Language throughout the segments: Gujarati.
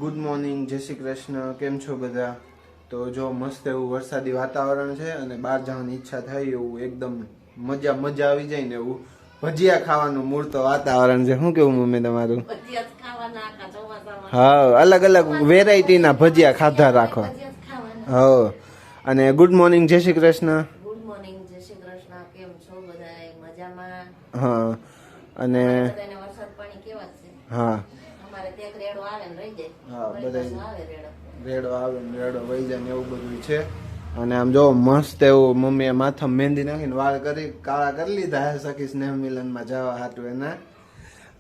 ગુડ મોર્નિંગ, જય શ્રી કૃષ્ણ. કેમ છો બધા? તો જો મસ્ત એવું વરસાદી વાતાવરણ છે અને બહાર જવાની ઈચ્છા થઈ એવું એકદમ મજા આવી જાય ને એવું ભજીયા ખાવાનું મૂળ તો વાતાવરણ છે. શું કેવું મમ્મી તમારું? હા, અલગ અલગ વેરાયટી ના ભજીયા ખાધા રાખો. હા, અને ગુડ મોર્નિંગ, જય શ્રી કૃષ્ણ. ગુડ મોર્નિંગ, જય શ્રી કૃષ્ણ. કેમ છો બધા? મજામાં? હા, અને વરસાદ પાણી કેવા છે? હા, અમારે ત્યાં રેડો આવે ને રહી જાય. હા, બધા આવે રેડો આવે ને રેડો વહી જાય ને એવું બધું છે. અને આમ જો મસ્ત એવું મમ્મીએ માથામાં મહેંદી નાખીને વાળ કરી કાળા કરી લીધા હે સખી સ્નેહ મિલનમાં જવા હાટું એના.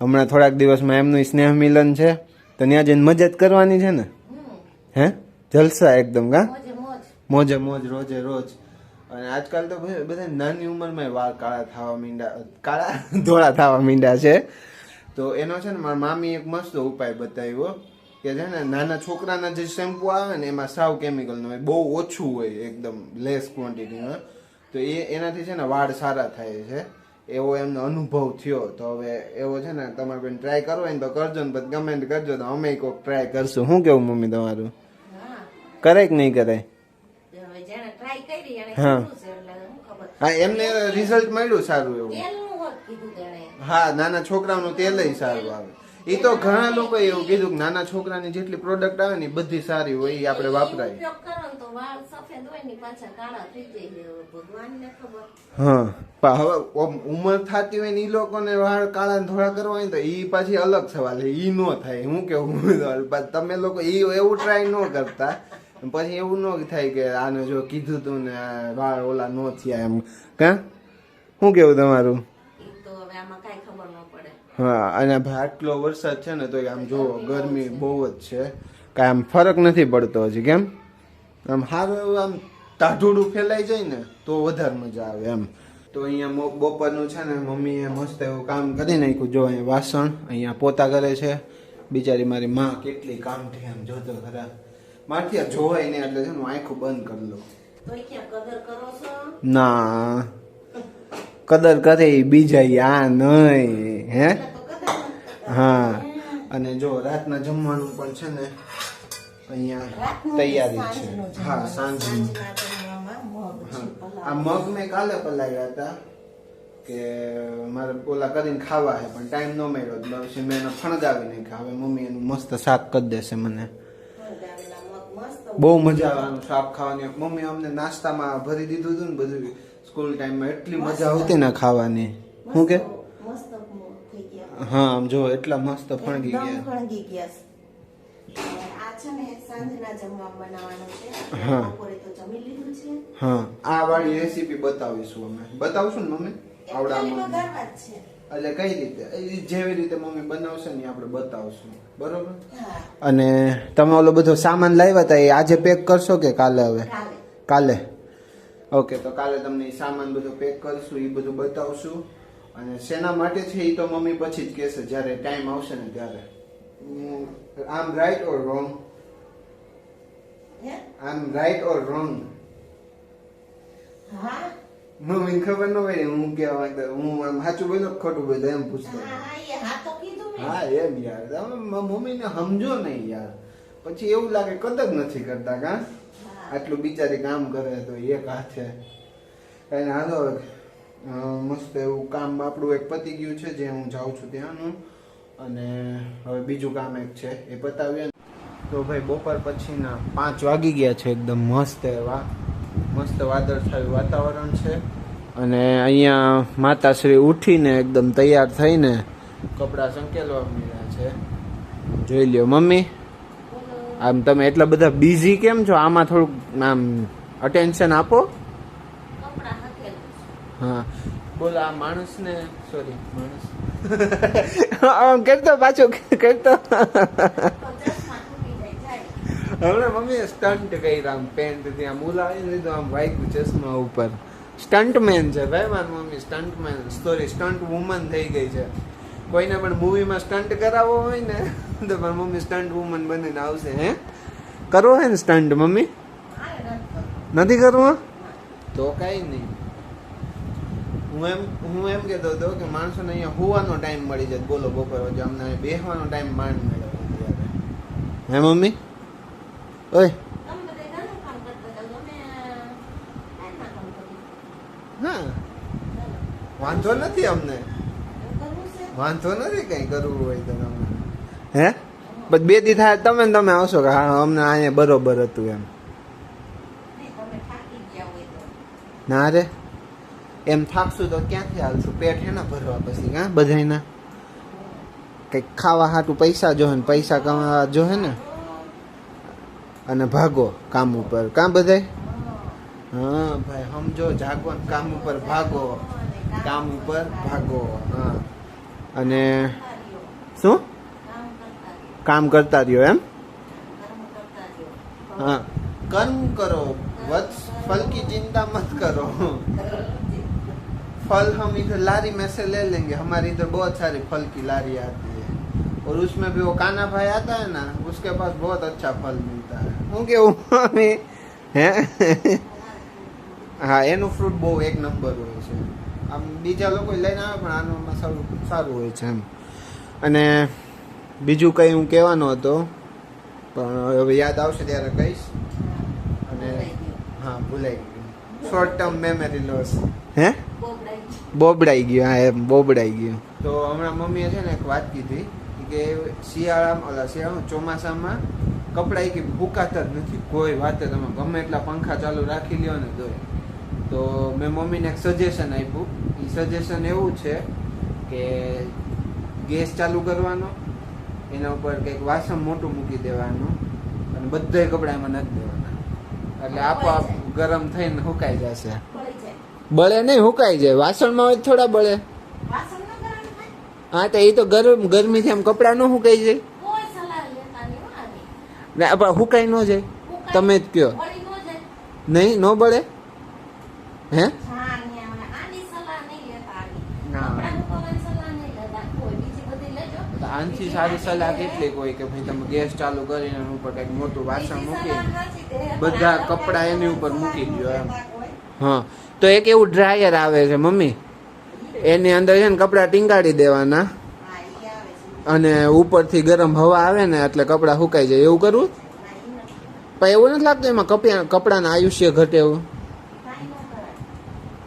હમણાં થોડાક દિવસમાં એમનું સ્નેહ મિલન છે તો ત્યાં જઈને મજા જ કરવાની છે ને. હે, જલસા એકદમ. કા મોજે મોજ રોજે રોજ. અને આજકાલ તો બધા નાની ઉંમરમાં વાળ કાળા ધોળા થવા માંડ્યા છે. તો એનો છે ને મારા મામી એક મસ્ત ઉપાય બતાવ્યો કે છે ને નાના છોકરાના જે શેમ્પુ આવે ને એમાં સાવ કેમિકલ ન હોય, બહુ ઓછું હોય, એકદમ લેસ ક્વોન્ટિટીમાં. તો એનાથી છે ને વાળ સારા થાય છે એવો એમનો અનુભવ થયો. તો હવે એવો છે ને તમારે કોઈ ટ્રાય કરવો હોય ને તો કરજો ને પછી કમેન્ટ કરજો તો અમે કોઈક ટ્રાય કરશું. શું કેવું મમ્મી તમારું? કરાય કે નહીં કરાય? હા, એમને રિઝલ્ટ મળ્યું સારું એવું. હા, નાના છોકરાઓનું તેલ સારું આવે. એ તો ઘણા લોકો એવું કીધું કે નાના છોકરાની જેટલી પ્રોડક્ટ આવે ને બધી સારી હોય, એ આપણે વાપરાય. હા, પણ હવે ઉંમર થતી હોય ને એ લોકોને વાળ કાળા ધોળા કરવા હોય તો એ પાછી અલગ સવાલ છે. ઈ નો થાય. હું કેવું તમે લોકો એવું ટ્રાય ન કરતા પછી એવું ન થાય કે આને જો કીધું તું ને વાળ ઓલા નો થયા એમ. કા શું કેવું તમારું? હા, અને આટલો વરસાદ છે ને તો આમ જો ગરમી બહુ જ છે, કાંઈ આમ ફરક નથી પડતો હજી. કેમ આમ સારું આમ ટાઢુડું ફેલાઈ જાય ને તો વધારે મજા આવે એમ. તો અહીંયા બપોરનું છે ને મમ્મીએ મસ્ત એવું કામ કરી નાખ્યું. જો અહીંયા વાસણ અહીંયા પોતા કરે છે. બિચારી મારી માં કેટલી કામથી આમ જોતો ખરા. મારથી આ જોવાય નહીં એટલે છે ને હું આંખું બંધ કરી લઉં. ના, કદર કરે બીજા આ નહીં. હે, હા. અને જો રાતના જમવાનું પણ છે ને અહીંયા તૈયારી છે. હા, સાંજનું. આ મગ મેં કાલે પલાવ્યા હતા કે મારે ઓલા કરીને ખાવા છે પણ ટાઈમ ન મળ્યો પછી મેં એને ફણગાવી નાખ્યા. હવે મમ્મી એનું મસ્ત શાક કરી દેશે. મને બહુ મજા આવે આનું શાક ખાવાની. મમ્મી અમને નાસ્તામાં ભરી દીધું હતું ને બધું સ્કૂલ ટાઈમમાં. એટલી મજા આવતી ને ખાવાની. શું કે હા, આમ જો એટલા મસ્ત ફણગી ગયા. હા, આ વાળી રેસીપી બતાવીશું અમે. બતાવશું ને મમ્મી? આવડામાં એટલે કઈ રીતે જેવી રીતે મમ્મી બનાવશે ને આપણે બતાવશું. બરોબર. અને તમે ઓલો બધો સામાન લાવ્યા હતા એ આજે પેક કરશો કે કાલે? હવે કાલે. ઓકે, તો કાલે તમને એ સામાન બધું પેક કરશું, એ બધું બતાવશું. અને શેના માટે છે એ તો મમ્મી પછી જ કહેશે જ્યારે ટાઈમ આવશે ને ત્યારે. આમ રાઈટ ઓર રોંગ? આમ રાઈટ ઓર રોંગ? મમ્મી ખબર ન હોય હું કેવા માંગતો. હું આમ સાચું બોલ્યો ખોટું બોલ્યો એમ પૂછતો. હા એમ યાર, તમે મમ્મીને સમજો નહીં યાર. પછી એવું લાગે કદર નથી કરતા. કા આટલું બિચારી કામ કરે તો એક હાથે કઈ હાલો. મસ્ત એવું કામ આપણું એક પતી ગયું છે જે હું જાઉં છું ત્યાંનું. અને હવે બીજું કામ એક છે એ પતાવીએ. તો ભાઈ બપોર પછીના 5 વાગી ગયા છે. એકદમ મસ્ત એવા મસ્ત વાદળછાયું વાતાવરણ છે. અને અહીંયા માતાશ્રી ઉઠીને એકદમ તૈયાર થઈને કપડાં સંકેલવા મળ્યા છે. જોઈ લ્યો મમ્મી, આમ તમે એટલા બધા બિઝી કેમ છો? આમાં થોડુંક આમ અટેન્શન આપો. હા, બોલો. આ માણસને સોરી માણસ આમ કરતો પાછો કરતો. હમણાં મમ્મીએ સ્ટન્ટ કર્યા. આમ પેન્ટ ત્યાં બોલાવી લીધું, આમ વાગ્યું ચશ્મા ઉપર. સ્ટન્ટમેન છે ભાઈ મારી મમ્મી. સ્ટન્ટમેન સોરી સ્ટન્ટ વુમન થઈ ગઈ છે. કોઈને પણ મૂવીમાં સ્ટન્ટ કરાવવો હોય ને તો મારી મમ્મી સ્ટન્ટ વુમન બનીને આવશે. હે, કરવો હે ને સ્ટન્ટ મમ્મી? નથી કરવો તો કઈ નહીં. હું એમ કહેતો હતો કે માણસોને અહીંયા હોવાનો ટાઈમ મળી જાય. બોલો બપોર વચ્ચે અમને બેસવાનો ટાઈમ માંડ મળ્યો ત્યારે. હે મમ્મી ઓય તમે બધા ઘરનું કામ કરતા હતા, અમે બહારના કામ કરીએ. હા વાંધો નથી અમને, કરવું છે? વાંધો નથી કઈ કરવું હોય તો તમે હે બસ 2 દી થાય તમે ને તમે આવશો કે હા અમને અહીંયા બરોબર હતું એમ. નહીં, તમે થાકી ગયા હોય તો. ના રે એમ થાકશું તો ક્યાંથી હાલશું, પેટ હે ને ભરવા પછી હા બધાયના કંઈક ખાવા હાટું પૈસા જોહે ને પૈસા કમાવા જોહે ને, અને ભાગો કામ ઉપર કામ બધાય. હા ભાઈ સમજો જાગો ને કામ ઉપર ભાગો, કામ ઉપર ભાગો. હા અને શું કામ કરતા રહ્યો એમ. हाँ कर्म करो वत्स, फल की चिंता मत करो, फल हम इधर लारी में से ले लेंगे, हमारे इधर बहुत सारी फल की लारी आती है और उसमें भी वो काना भाई आता है ना, उसके पास बहुत अच्छा फल मिलता है. क्योंकि वो હે હા એનું ફ્રૂટ બહુ એક નંબર હોય છે. આમ બીજા લોકો લઈને આવે પણ આનું સારું સારું હોય છે એમ. અને બીજું કંઈ હું કહેવાનો હતો પણ હવે યાદ આવશે ત્યારે કહીશ. અને હા ભૂલાઈ ગયું, શોર્ટ ટર્મ મેમરી લોસ. હે બોબડાઈ ગયું, હા એમ બોબડાઈ ગયું. તો હમણાં મમ્મીએ છે ને એક વાત કીધી કે શિયાળામાં ચોમાસામાં કપડાં કે ભૂકાતા જ નથી કોઈ વાતે, તમે ગમે એટલા પંખા ચાલુ રાખી લ્યો ને તોય. તો મેં મમ્મીને એક સજેશન આપ્યું. એ સજેશન એવું છે કે ગેસ ચાલુ કરવાનો, એના ઉપર કંઈક વાસણ મોટું મૂકી દેવાનું અને બધાય કપડાં એમાં નાખી દેવાના, એટલે આપોઆપ ગરમ થઈને સુકાઈ જશે. બળે નહીં, સુકાઈ જાય. વાસણમાં હોય થોડા બળે. હા તો એ તો ગરમીથી આમ કપડાં ન સુકાઈ જાય ને, પણ સુકાઈ ન જાય. તમે જ કયો નહીં, ન બળે હે. આનથી સારી સલાહ કેટલી કોઈ કે ભાઈ તમે ગેસ ચાલુ કરીને એની ઉપર કંઈક મોટું વાસણ મૂકી બધા કપડાં એની ઉપર મૂકી દો એમ. હા તો એક એવું ડ્રાયર આવે છે મમ્મી, એની અંદર છે ને કપડાં ટીંગાડી દેવાના અને ઉપરથી ગરમ હવા આવે ને એટલે કપડાં સુકાઈ જાય. એવું કરવું પણ એવું નથી લાગતું એમાં કપડાનું આયુષ્ય ઘટે એવું?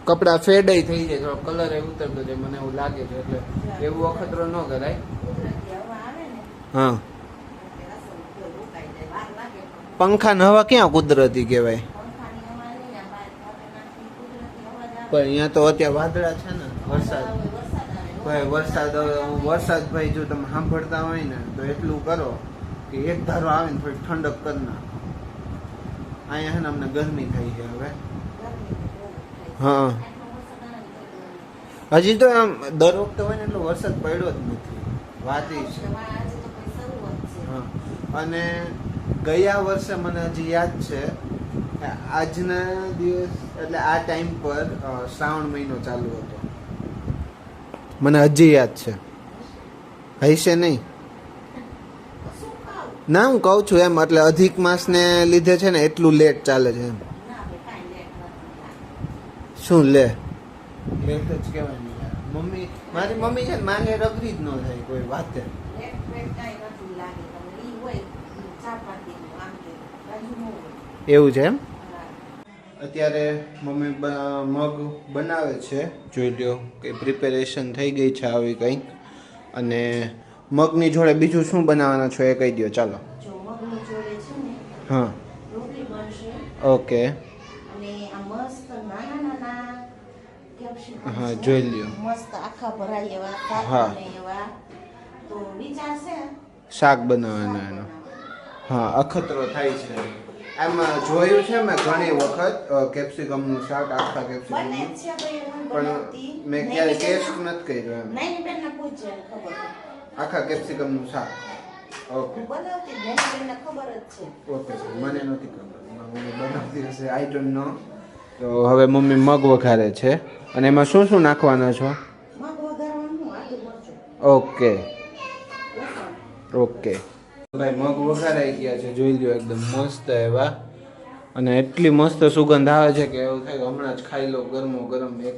કપડાં ફેડાઈ થઈ જાય, થોડો કલર એ ઉતરતો જાય, મને એવું લાગે છે. એટલે એવું અખતરો ન કરાય. હા પંખા હવા ક્યાં કુદરતી કહેવાય? પણ અહીંયા તો અત્યારે વાદળા છે ને, વરસાદ ભાઈ વરસાદ. હવે વરસાદ ભાઈ જો તમે સાંભળતા હોય ને તો એટલું કરો કે એક ધારો આવે ને થોડી ઠંડક કરી નાખો. અહીંયા છે ને અમને ગરમી થઈ છે હવે. હા હજી તો આમ દર વખતે હોય ને એટલો વરસાદ પડ્યો જ નથી, વાત એ છે. હા અને ગયા વર્ષે મને હજી યાદ છે આજના દિવસ એટલે આ ટાઈમ પર શ્રાવણ મહિનો ચાલુ હતો, મને હજી યાદ છે. હશે નહીં ના, હું કહું છું એમ, એટલે અધિક માસને લીધે છે ને એટલું લેટ ચાલે છે એમ. શું લે લેટ જ કહેવાય ને યાર. મમ્મી મારી મમ્મી છે ને માને રગરી જ ન થાય કોઈ વાતે. એવું છે એમ. અત્યારે મમ્મી મગ બનાવે છે, જોઈ લ્યો કે પ્રિપેરેશન થઈ ગઈ છે આવી કંઈક. અને મગની જોડે બીજું શું બનાવવાના છો એ કહી દો ચાલો. હા ઓકે હા જોઈ લ્યો. મસ્ત આખા ભરાય એવા હા એવા તો વિચાર છે શાક બનાવવાના એનો. હા અખતરો થાય છે એમાં. જોયું છે મેં ઘણી વખત કેપ્સિકમનું શાક, આખા કેપ્સિકમનું, પણ મેં ક્યારે ટેસ્ટ નથી કર્યો એમ. આખા કેપ્સિકમનું શાક ઓકે ઓકે મને નથી ખબર, મમ્મી બનાવતી હશે, આઈ ડોન્ટ નો. તો હવે મમ્મી મગ વઘારે છે અને એમાં શું શું નાખવાના છો? ઓકે ઓકે ભાઈ મગ વઘારાઈ ગયા છે, જોઈ લ્યો એકદમ મસ્ત એવા. અને એટલી મસ્ત સુગંધ આવે છે કે એવું થાય હમણાં જ ખાઈ લો ગરમો ગરમ એક.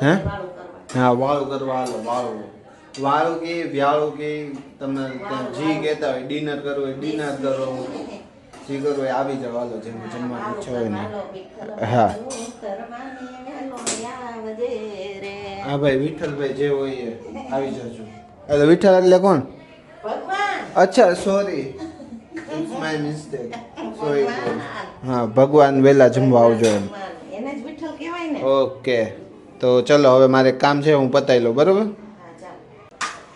હે હા વાળું કરવા હાલો વાળું. વાળું કે વ્યાળું કે તમે ત્યાં જી કહેતા હોય ડિનર કરવું હોય ડિનર કરો જી કરવું હોય આવી જાવ હાલો જેમ જમવાની ઈચ્છા હોય ને હા હા ભાઈ વિઠ્ઠલભાઈ જે હોય એ આવી જજો એટલે વિઠ્ઠલ એટલે કોણ અચ્છા sorry it's my mistake sorry હા ભગવાન વહેલા જમવા આવજો એમ ઓકે તો ચલો હવે મારે કામ છે હું પતાવી લઉં બરોબર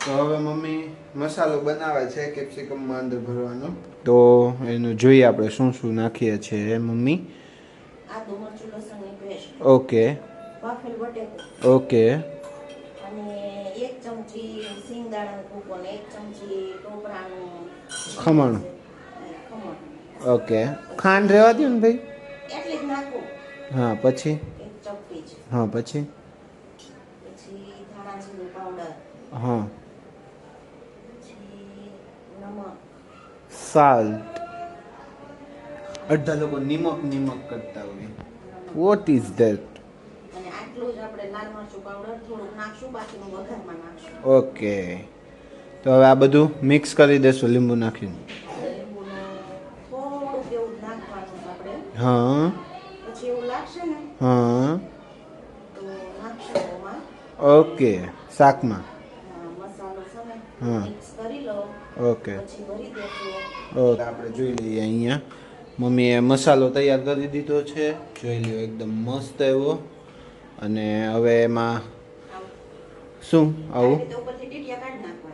તો હવે મમ્મી મસાલો બનાવે છે કેપ્સિકમમાં અંદર ભરવાનો તો એનું જોઈએ આપણે શું શું નાખીએ છીએ mummy okay okay khaman okay ખાંડ રહેવા દો ને ભાઈ હા પછી હા પછી હા સાલ્ટ અડધા લોકો નિમક નિમક કરતા હોય વોટ ઇઝ ધેટ ઓકે તો હવે આ બધું મિક્સ કરી દેશું લીંબુ નાખીને હા હા ઓકે શાકમાં હા ઓકે ઓકે આપણે જોઈ લઈએ અહીંયા મમ્મીએ મસાલો તૈયાર કરી દીધો છે જોઈ લ્યો એકદમ મસ્ત એવો અને હવે એમાં શું આવું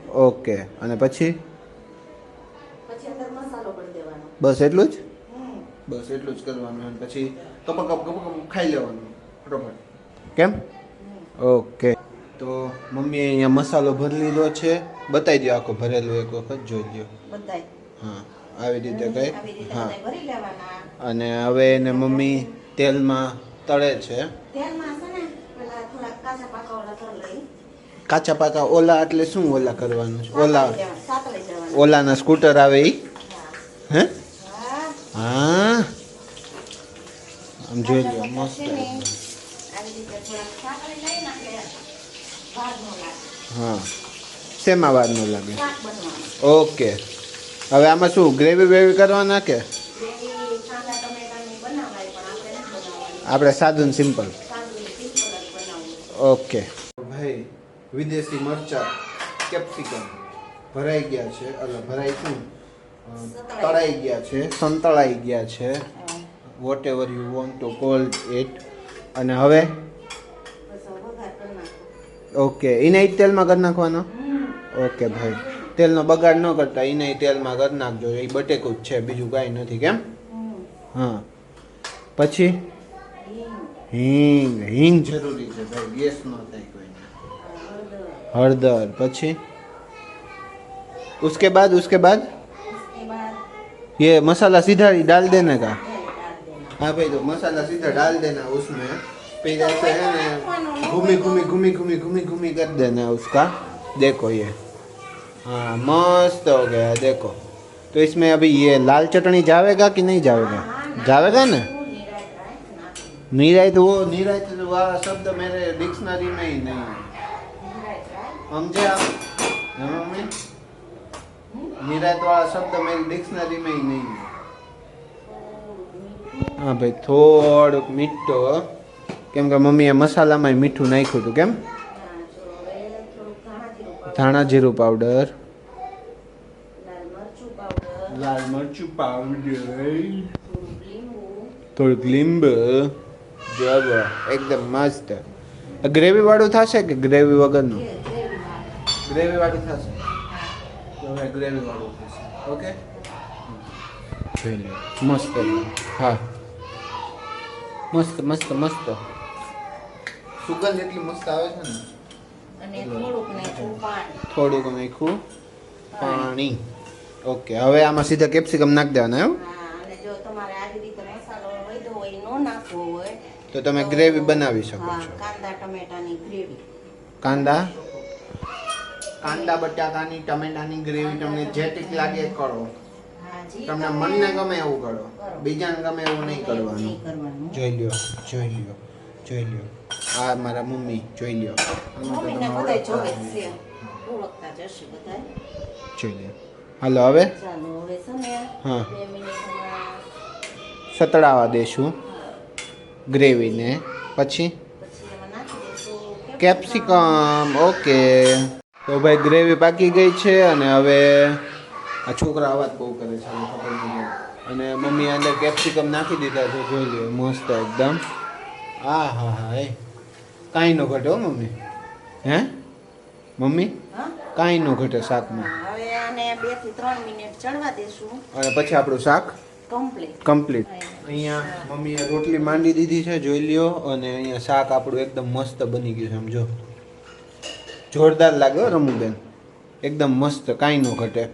ઓકે અને પછી બસ એટલું જ બસ એટલું જ કરવાનું અને પછી કપ ખાઈ લેવાનું ફટોફટ કેમ ઓકે તો મમ્મીએ અહીંયા મસાલો ભરી લીધો છે બતાવી દો આખો ભરેલો એક વખત જોઈ લો હા આવી રીતે કઈ હા અને હવે એને મમ્મી તેલમાં તળે છે કાચા પાકા ઓલા એટલે શું ઓલા કરવાનું છે ઓલાના સ્કૂટર આવે એ હે હા આમ જોઈ લો મસ્ત હા શેમાં વાર ન લાગે ઓકે હવે આમાં શું ગ્રેવી વેવી કરવાના કે આપણે સાદું સિમ્પલ ઓકે ભાઈ વિદેશી મરચા કેપ્સિકમ ભરાઈ ગયા છે એટલે ભરાઈ શું તળાઈ ગયા છે સંતળાઈ ગયા છે whatever you want to call it અને હવે ઓકે એને જ તેલમાં કરી નાખવાનો ઓકે ભાઈ તેલનો બગાડ ન કરતા એને તેલમાં કરી નાખજો એ બટેકું જ છે બીજું કાંઈ નથી કેમ હા પછી હિંગ હિંગ જરૂરી છે ભાઈ ગેસ ન થાય કોઈને હળદર પછી उसके बाद ये मसाला सीधा डाल देने का हाँ भाई तो मसाला सीधा डाल देना उसमें फिर ऐसे है ना घूमी कर देना उसका देखो ये हाँ मस्त हो गया देखो तो इसमें अभी ये लाल चटनी जावेगा कि नहीं जावेगा जावेगा ना नीरायत वो नीरायत वाला शब्द मेरे डिक्शनरी में ही नहीं है समझे आप मम्मी निरायत वाला शब्द मेरी डिक्शनरी में ही नहीं है हाँ भाई થોડુંક મીઠો કેમ કે મમ્મીએ મસાલામાં મીઠું નાખ્યું હતું કેમ ધાણા જીરું પાવડર લાલ મરચું પાવડર થોડુંક લીંબુ જબ એકદમ મસ્ત ગ્રેવી વાળું થશે કે ગ્રેવી વગરનું ગ્રેવી વાળું થશે હવે ગ્રેવી વાળું થશે ઓકે જોઈ લો મસ્ત હા મસ્ત મસ્ત મસ્ત સુગંધ એટલી મસ્ત આવે છે ને અને થોડુંક નાખ્યું પાણી ઓકે હવે આમાં સીધા કેપ્સિકમ નાખી દેવાના એવું અને જો તમારે આવી રીતે મસાલો વધ્યો હોય નો નાખવો હોય તો તમે ગ્રેવી બનાવી શકો છો કાંદા ટમેટાની ગ્રેવી કાંદા બટાકાની ટમેટાની ગ્રેવી તમને જે ઠીક લાગે કરો તમને મનને ગમે એવું કરો બીજાને ગમે એવું નહીં કરવાનું જોઈ લ્યો આ મારા મમ્મી જોઈ લ્યો ઓળખતા જશે બધા. જોઈ લે. હાલો હવે ચાલો હવે છે ને હા 2 મિનિટમાં સતડાવા દેશું ગ્રેવીને. પછી પછી એમાં નાખી દઈશું કેપ્સિકમ. ઓકે, તો ભાઈ ગ્રેવી પાકી ગઈ છે અને હવે આ છોકરા અવાજ બહુ કરે છે હવે ખબર નહીં. અને મમ્મી અંદર કેપ્સિકમ નાખી દીધા છે, જોઈ લ્યો મસ્ત એકદમ. હા હા હા એ કાંઈ ન ઘટે હો મમ્મી. હે મમ્મી હા કાંઈ ન ઘટે શાકમાં. હવે આને 2 થી 3 મિનિટ ચડવા દેશું અને પછી આપણું શાક કમ્પ્લીટ. કમ્પ્લીટ. અહીંયા મમ્મીએ રોટલી માંડી દીધી છે, જોઈ લ્યો. અને અહીંયા શાક આપણું એકદમ મસ્ત બની ગયું છે, આમ જો જોરદાર લાગે હો રમુબેન, એકદમ મસ્ત, કાંઈ ન ઘટે,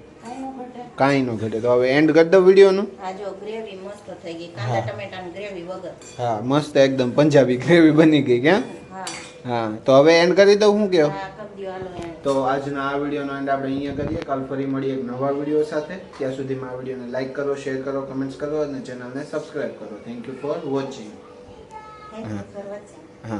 કાંઈ ન ઘટે. તો હવે એન્ડ કરી દો વિડીયોનું. આ જો ગ્રેવી મસ્ત થઈ ગઈ, કાંદા ટમેટાની ગ્રેવી વગર. હા મસ્ત એકદમ પંજાબી ગ્રેવી બની ગઈ ક્યાં. હા હા તો હવે એન્ડ કરી દઉં હું કહો. હા કરી દો હાલો એન્ડ. તો આજના આ વિડીયોનો એન્ડ આપણે અહીંયા કરીએ. કાલ ફરી મળીએ એક નવા વિડીયો સાથે. ત્યાં સુધીમાં આ વિડીયોને લાઈક કરો, શેર કરો, કમેન્ટ્સ કરો અને ચેનલને સબસ્ક્રાઈબ કરો. Thank you for watching. Thank you for watching. હા.